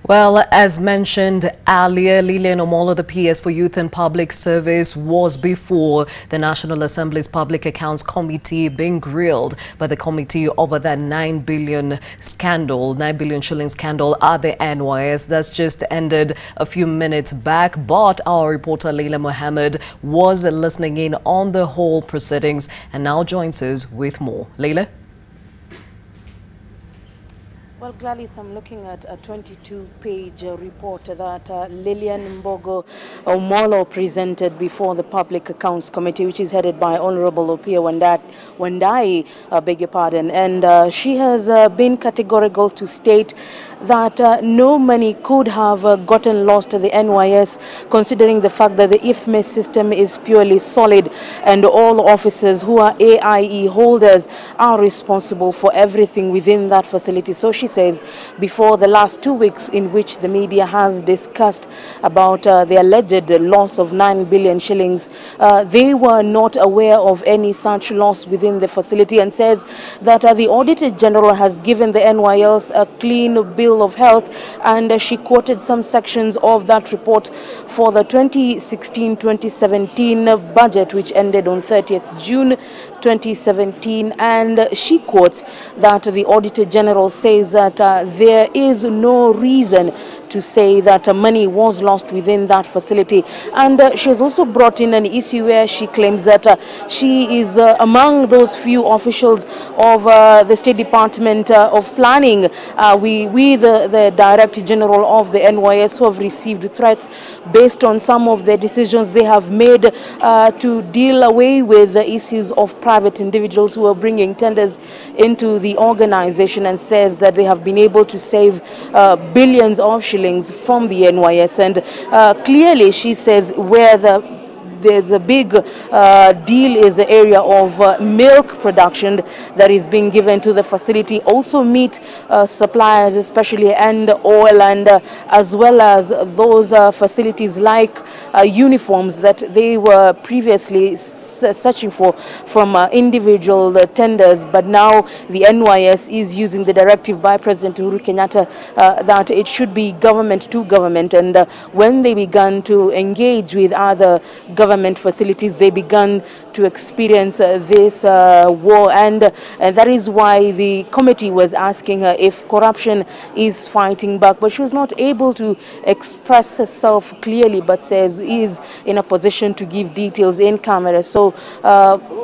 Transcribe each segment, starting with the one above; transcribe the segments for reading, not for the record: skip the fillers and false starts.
Well, as mentioned earlier, Lilian Omollo, the PS for Youth and Public Service, was before the National Assembly's Public Accounts Committee being grilled by the committee over that 9 billion shilling scandal at the NYS. That's just ended a few minutes back, but our reporter Leila Mohammed was listening in on the whole proceedings and now joins us with more. Leila? Well, Gladys, I'm looking at a 22-page report that Lilian Omollo presented before the Public Accounts Committee, which is headed by Honorable Opia Wandai, beg your pardon. And she has been categorical to state that no money could have gotten lost to the NYS, considering the fact that the IFME system is purely solid and all officers who are AIE holders are responsible for everything within that facility. So she says before the last 2 weeks in which the media has discussed about the alleged loss of 9 billion shillings, they were not aware of any such loss within the facility, and says that the Auditor General has given the NYS a clean bill of health, and she quoted some sections of that report for the 2016-2017 budget, which ended on 30th June 2017, and she quotes that the Auditor General says that there is no reason to say that money was lost within that facility. And she has also brought in an issue where she claims that she is among those few officials of the State Department of Planning, the Director General of the NYS, who have received threats based on some of the decisions they have made to deal away with the issues of private individuals who are bringing tenders into the organization, and says that they have been able to save billions of shillings from the NYS. And clearly she says where there's a big deal is the area of milk production that is being given to the facility, also meat suppliers especially, and oil, and as well as those facilities like uniforms that they were previously searching for from individual tenders, but now the NYS is using the directive by President Uhuru Kenyatta that it should be government to government. And when they began to engage with other government facilities, they began to experience this war, and that is why the committee was asking her if corruption is fighting back, but she was not able to express herself clearly, but says is in a position to give details in camera. So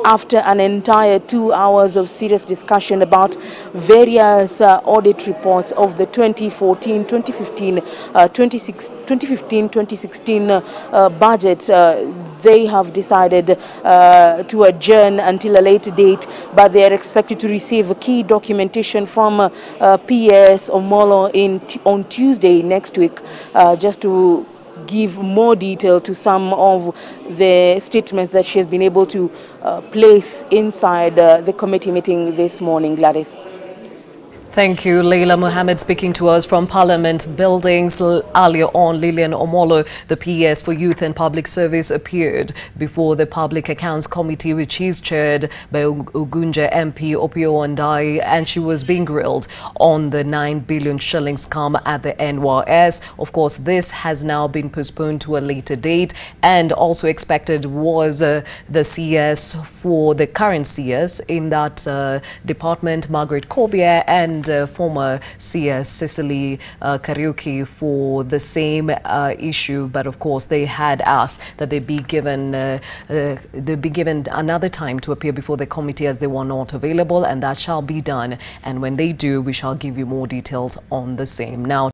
after an entire 2 hours of serious discussion about various audit reports of the 2014, 2015, 2016 budget, they have decided to adjourn until a later date, but they are expected to receive key documentation from PS Omollo on Tuesday next week, just to give more detail to some of the statements that she has been able to place inside the committee meeting this morning. Gladys. Thank you, Leila Mohammed, speaking to us from Parliament Buildings. Earlier on, Lilian Omollo, the PS for Youth and Public Service, appeared before the Public Accounts Committee, which is chaired by Ugunja MP Opio Wandai, and she was being grilled on the 9 billion shilling scam at the NYS. Of course, this has now been postponed to a later date, and also expected was the CS for the current CS in that department, Margaret Kobier, and former CS Cicely Kariuki for the same issue, but of course they had asked that they be given another time to appear before the committee, as they were not available, and that shall be done. And when they do, we shall give you more details on the same. Now,